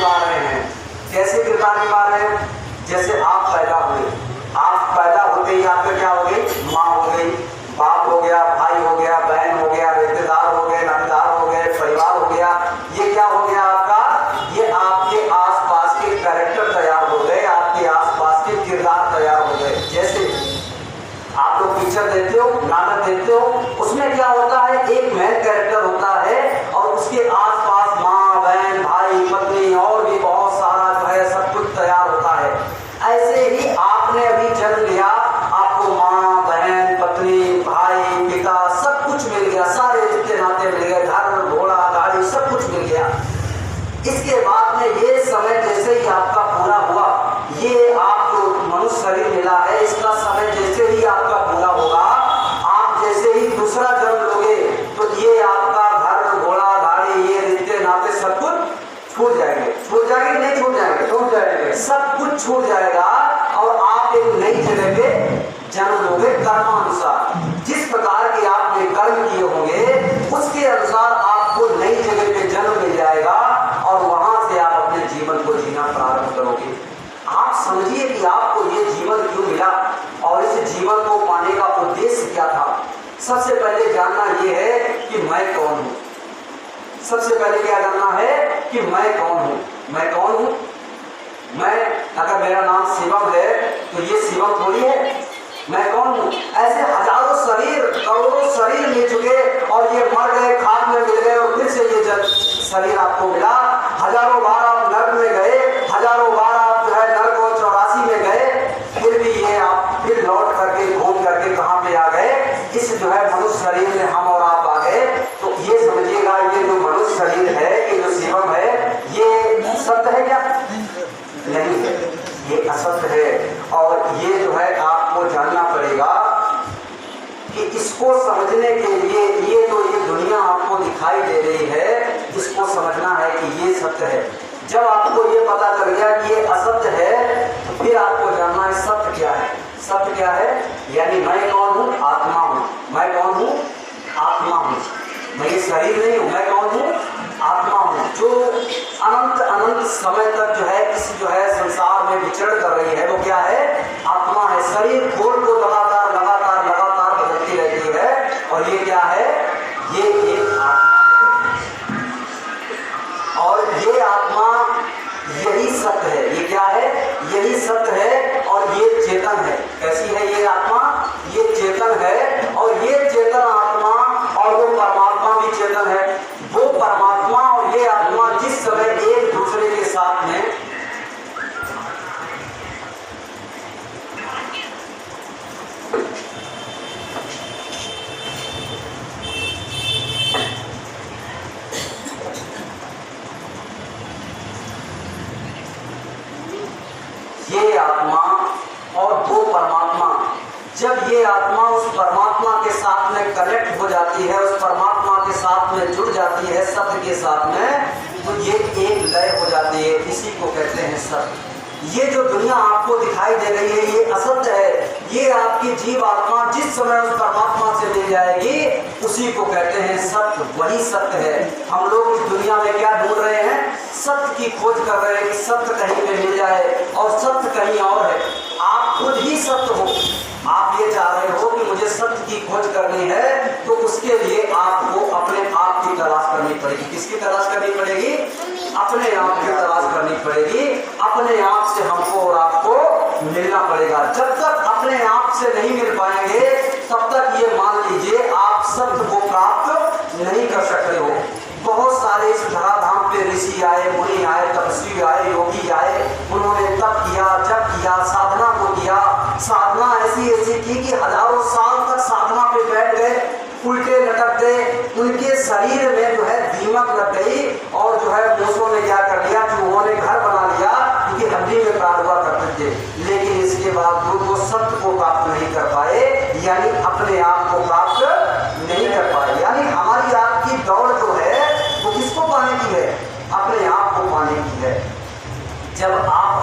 निभा रहे हैं। कैसे किरदार निभा रहे हैं? जैसे आप पैदा हुए, आप पैदा होते ही आपका क्या हो गई? माँ हो गई, बाप हो गया, भाई हो गया, बहन हो गया, रिश्तेदार हो गए, नातेदार हो गए, परिवार हो गया। ये क्या हो गया आपका? ये आपके आसपास के कैरेक्टर तैयार हो गए, आपके आसपास के किरदार तैयार हो गए। जैसे आप लोग पिक्चर देखते हो, नाटक देखते हो, उसमें क्या होता है? एक मेन कैरेक्टर होता है और उसके आसपास माँ, बहन, भाई, पत्नी और भी बहुत सारा जो है सब कुछ तैयार होता है। ऐसे ही आपने अभी जन्म लिया, आपको माँ, बहन, पत्नी, भाई, पिता सब कुछ मिल गया, सारे रिश्ते नाते मिल गए, घर, घोड़ा, गाड़ी सब कुछ मिल गया। इसके बाद में ये समय जैसे ही आपका पूरा हुआ, ये आपको मनुष्य शरीर मिला है, इसका समय जैसे ही आपका पूरा होगा, आप जैसे ही दूसरा जन्म लोगे तो ये आपका घर, घोड़ा, गाड़ी, ये रिश्ते नाते सब कुछ छूट जाएंगे। छूट जाएंगे नहीं छूट जाएंगे? छूट जाएंगे, सब कुछ छूट जाएगा और आप एक नई जगह पे जन्म लोगे कर्मानुसार। जिस प्रकार के आपने कर्म किए होंगे उसके अनुसार आपको नई जगह पे जन्म मिल जाएगा और वहां से आप अपने जीवन को जीना प्रारंभ करोगे। आप समझिए कि आपको ये जीवन क्यों मिला और इस जीवन को पाने का उद्देश्य क्या था। सबसे पहले जानना यह है कि मैं कौन हूं। सबसे पहले क्या जानना है कि मैं कौन हूं। मैं कौन हूं? मैं, अगर मेरा नाम शिवम है तो ये शिवम थोड़ी है। मैं कौन हूं? ऐसे हजारों शरीर, करोड़ों शरीर मिल चुके और ये मर गए, खाक में मिल गए और फिर से ये जब शरीर आपको मिला, हजारों बार आप नर्क में गए, हजारों बार आप जो है नर्क और 84 में गए, फिर भी ये आप फिर लौट करके घूम करके कहाँ पे आ गए? इस जो है मनुष्य शरीर में हम और आप आ गए। तो ये समझिएगा, ये जो मनुष्य शरीर है, ये जो शिवम है, ये सत्य है क्या? नहीं है, ये असत्य है। और ये जो है आपको जानना पड़ेगा कि इसको समझने के लिए ये दुनिया आपको दिखाई दे रही है, इसको समझना है कि ये सत्य है। जब आपको ये पता चल गया कि ये असत्य है तो फिर आपको जानना है सत्य क्या है। सत्य क्या है? यानी मैं कौन हूँ? आत्मा हूँ। मैं कौन हूँ? आत्मा हूँ। मैं ये शरीर नहीं हूँ। मैं कौन हूँ? आत्मा हूँ, जो अनंत अनंत समय तक जो है इस जो है संसार में विचरण कर रही है। वो क्या है? आत्मा है। शरीर खोल को लगातार लगातार लगातार बदलती रहती है और ये क्या है? ये एक आत्मा है और ये आत्मा यही सत्य है। ये क्या है? यही सत्य है और ये चेतन है। कैसी है ये आत्मा? ये चेतन है और ये चेतन आत्मा और वो परमात्मा भी चेतन है। वो परमात्मा और ये आत्मा जिस समय एक दूसरे के साथ में ये आत्मा और वो परमात्मा, जब ये आत्मा उस परमात्मा के साथ में कनेक्ट हो जाती है, उस परमात्मा के साथ में जुड़ जाती है, सत्य के साथ में, तो ये एक लय हो जाती है। इसी को कहते हैं सत्य। ये जो दुनिया आपको दिखाई दे रही है ये असत्य है। ये आपकी जीव आत्मा जिस समय उस परमात्मा से मिल जाएगी उसी को कहते हैं सत्य। वही सत्य है। हम लोग इस दुनिया में क्या ढूंढ रहे हैं? सत्य की खोज कर रहे हैं कि सत्य कहीं पे मिल जाए और सत्य कहीं और है। आप खुद ही सत्य हो। आप ये चाह रहे हो कि मुझे सत्य की खोज करनी है तो उसके लिए आपको अपने आप की तलाश करनी पड़ेगी। किसकी तलाश करनी पड़ेगी? अपने आप की तलाश करनी पड़ेगी। अपने आप से हमको और आपको मिलना पड़ेगा। जब तक अपने आप से नहीं मिल पाएंगे तब तक ये मान लीजिए आप सत्य को प्राप्त नहीं कर सकते हो। बहुत सारे इस धराधाम पे ऋषि आए, मुनि आए, तपस्वी आए, योगी आए, उन्होंने तप किया, जप किया, साधना को किया। साधना ऐसी ऐसी की कि हजारों साल तक साधना पे बैठ गए, उल्टे लटक गए, उनके शरीर में जो है दीमक लग गई और जो है मूसों ने क्या कर लिया कि उन्होंने घर बना लिया, क्योंकि हड्डी में प्राण हुआ करते थे। लेकिन इसके बावजूद वो सत्य को प्राप्त नहीं कर पाए, यानी अपने आप को प्राप्त नहीं कर पाए। यानी हमारी आपकी दौड़ जो है वो किसको पाने की है? अपने आप को पाने की है। जब आप